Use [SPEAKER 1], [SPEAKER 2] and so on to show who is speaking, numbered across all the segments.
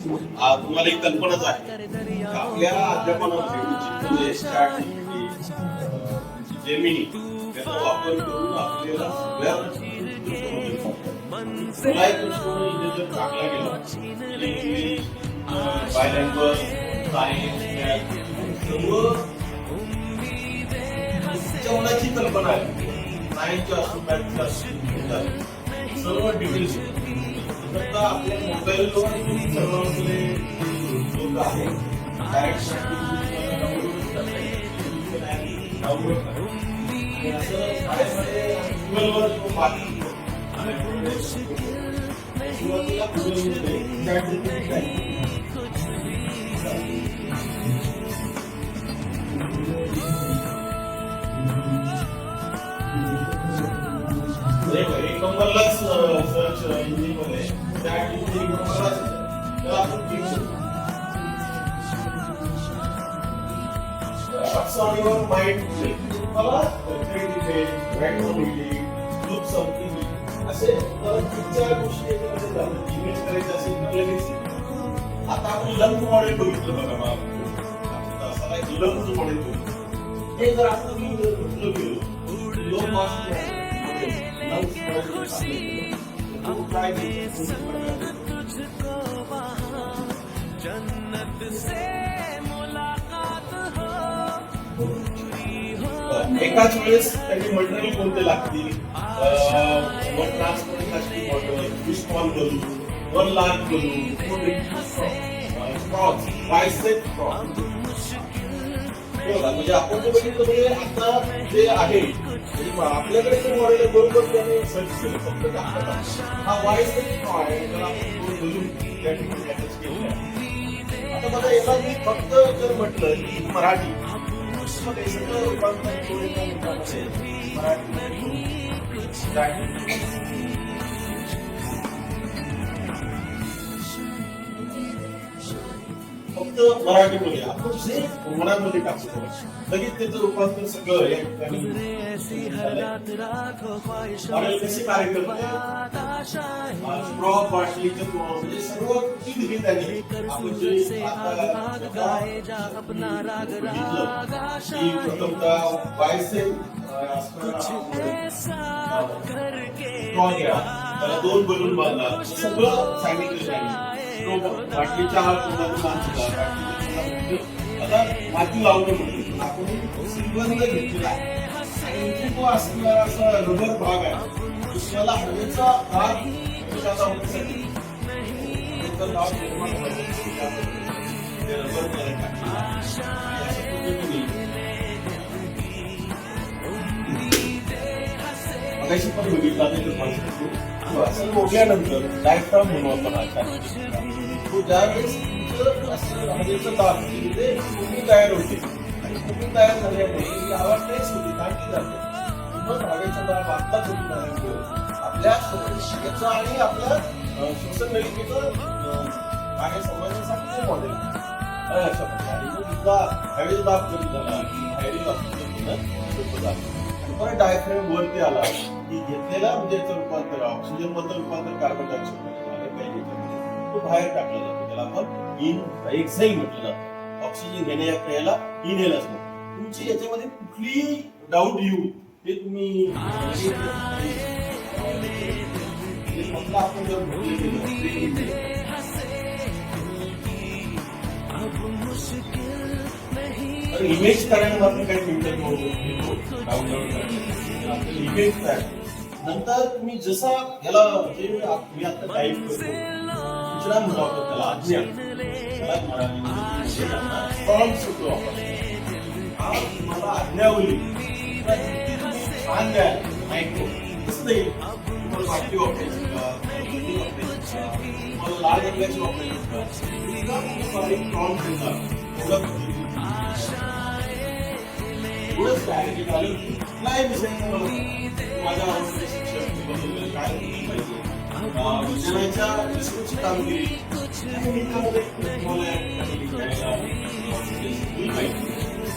[SPEAKER 1] तुम्हाला एक कल्पनाच आहे आपल्या अध्यापनामध्ये जेमिनी त्याचा वापर करून आपल्याला सगळ्या जर टाकला गेला इंग्लिश बायलँग्वेज सायन्स सर्व जेवणाची कल्पना आहे सायन्सच्या असो मॅथच्या असो सर्व डिटेल्स आता आपल्या मोबाईलवर सर्वांकडे लोक आहे डायरेक्ट डाउनलोड असं शाळेमध्ये गुगलवर बातमी सुरुवातीला गुगलमध्ये चॅट एक नंबरलाच सर्च इंजिन मध्ये चॅट इंजिन त्याला आपण Your mind मला ग्रुप समथिंग असे तीन-चार गोष्टी याच्यामध्ये झालं इमेज करायची असेल लगेच आता आपण लंग मॉडेल बघितलं बघा मला असा एक लंग मॉडेल बघितलं हे जर आपण घेतलं गेलो लो कॉस्ट लंग मॉडेल काय जन्नत से एकाच वेळेस त्यांनी मटेरियल कोणते लागतील one transportation model fish ball balloon one large balloon straws bicep straws म्हणजे आपण जे बघितलं म्हणजे आता जे आहे आपल्याकडे जे मॉडेल आहे बरोबर त्याने सर्च केलं फक्त हा बायसेप स्ट्रॉ आहे त्याला आपण बलून त्या ठिकाणी अटॅच केलेला आहे आता बघा याला मी फक्त जर म्हटलं की मराठी फक्त मराठीमध्ये आपण जे मनामध्ये टाकतो लगेच त्याचं रूपांतर सगळं या ठिकाणी कसे कार्य करते स्ट्रॉ बाटलीचं म्हणजे सर्व किती घेतानी आपण जे प्रथमतः बायसेप त्याला दोन बलून बांधला सगळं सांगितलं बाटलीच्या हा आता माती लावणं म्हणतो आपण श्रीगंध घेतलेला आहे तो असणारा असा रबर भाग आहे दुसऱ्याला हवेचा भाग त्याचा होण्यासाठी भाग निर्माण मगाशी पण बघितला असं मोडल्यानंतर डायफ्राम म्हणून आपण तो ज्यावेळेस हवेचं दाब ते कुमी तयार होते आणि कुमी तयार झाल्यामुळे हवा टेस्ट होती टाकी जाते मग हवेचा दाब आत्ताच होती आपल्या याचा आणि आपल्या श्वसन नलिकेचं कार्य समजण्यासाठी ते मॉडेल अशा प्रकारे सुद्धा हवेचा दाब कमी झाला की बाहेरील ऑक्सिजन सोपं झालं आणि परत डायफ्राम वरती आला की घेतलेला म्हणजे याचं रूपांतर ऑक्सिजन मधलं रूपांतर कार्बन डायऑक्साईड झालं पाहिजे तो बाहेर टाकला जातो त्याला आपण इन एक्झाईल म्हटलं जातं ऑक्सिजन घेण्या या क्रियेला इनहेल असतं तुमची याच्यामध्ये कुठली डाऊट येऊ ते तुम्ही आपण जर इमेज करायला आपण काही मिनिटं डाउनलोड इमेज तयार नंतर तुम्ही जसा याला जे मी आता टाईप करतो सूचना म्हणू आपण त्याला आज्ञा त्याला प्रॉम्प्ट होतो आपण मला आज्ञावली छान द्या ऐकतो कसं देईल तुम्हाला वाटली वापरायची का मला लाल रंगाची वापरायची का प्रॉम्प्ट देतात एवढंच काय काय विषय माझ्या आवडीचे शिक्षक काय पाहिजे विज्ञानाच्या विषयाची कामगिरी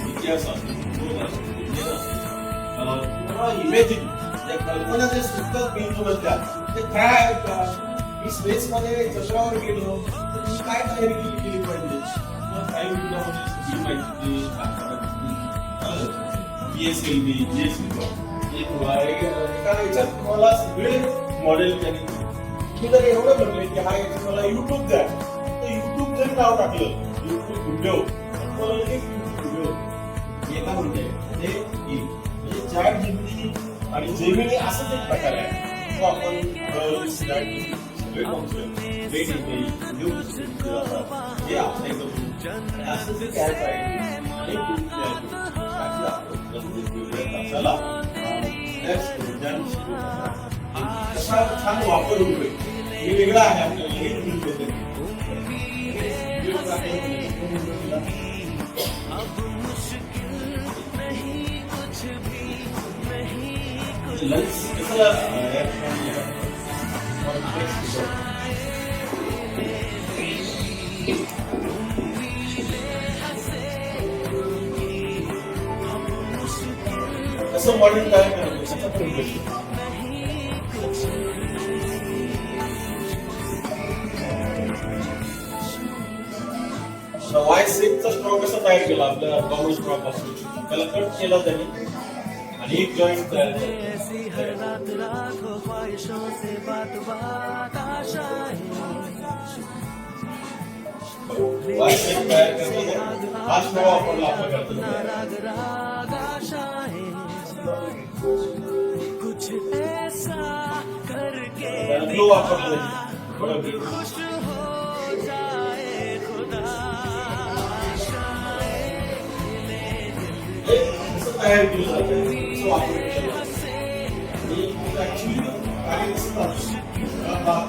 [SPEAKER 1] इतिहास इमेजिंग कल्पना जे सुद्धा बिंदू म्हणतात ते काय आहेत का मी स्पेस मध्ये चंद्रावर गेलो तर मी काय तयारी केली पाहिजे, काही मिनिटांमध्ये सगळी माहिती PSLV, GSV एका याच्यात तुम्हाला सगळे मॉडेल त्यांनी. तुम्ही जर एवढं म्हटले की हा याच्यात मला युट्यूब द्या, तर युट्यूब जरी नाव टाकलं युट्यूब व्हिडिओ, तुम्हाला लगेच व्हिडिओ एका म्हणजे म्हणजे चॅट जीपीटी आणि जेमिनी असंच एक प्रकार आहे. तो आपण सगळे वेट हे अप्लाय करतो. असं जे ॲप आहे चला कसा छान वापर होतोय हे वेगळं आहे आपल्याला हे लंच कसं मॉडेल तयार करायचं त्याचा पण प्रश्न. वाय6 स्ट्रॉक कसा तयार केला आपल्या कॉमन स्ट्रॉक पासून, त्याला कट केला त्यांनी आणि एक जॉईंट तयार केला. वाय6 तयार करताना हा स्ट्रॉ वापरला आपल्याकडे. ग्लो वापरला तयार केलं जातं, कसं वापरायचं ऍक्च्युली कार्य कसं जातं.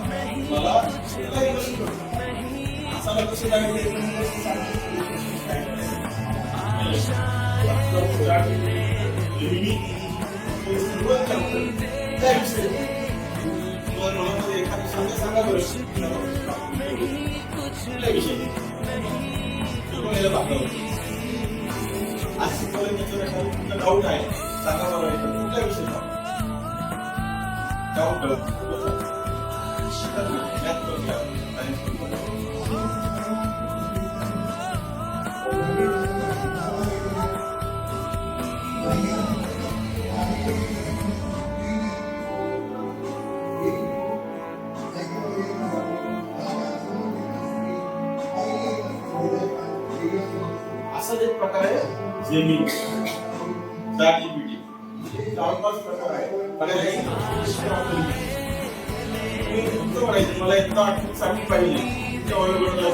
[SPEAKER 1] मला असाला कसं जायचं एखादी सांगा बरं कुठल्या विषयी आज तुमचा डाऊट आहे सांगा बरं कुठल्या विषयी डाऊट असाच एक प्रकार आहे जेमिनी, चॅट जीपीटी जवळपास प्रकार आहे. म्हणायचं मला इतका आठवण चांगली पाहिजे त्या ऑनलाईनला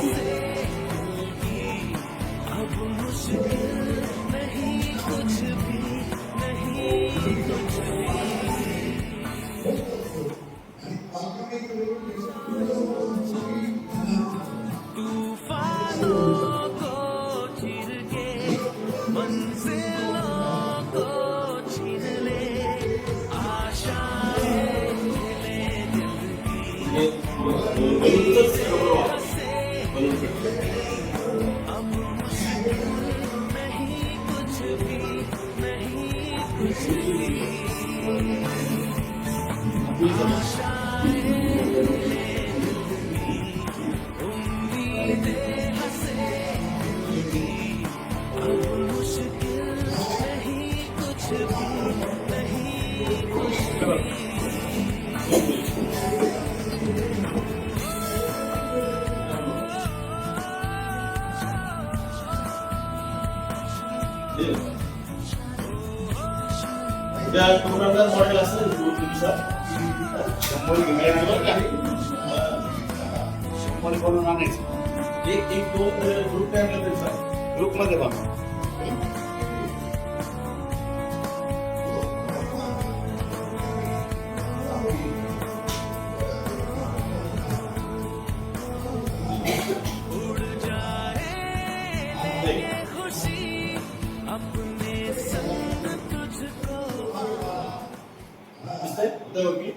[SPEAKER 1] त्या प्रोग्रामचा मॉडेल असेल ग्रुपचा बनवून आणायचं एक दोन ग्रुप काय ग्रुपमध्ये बघा होगी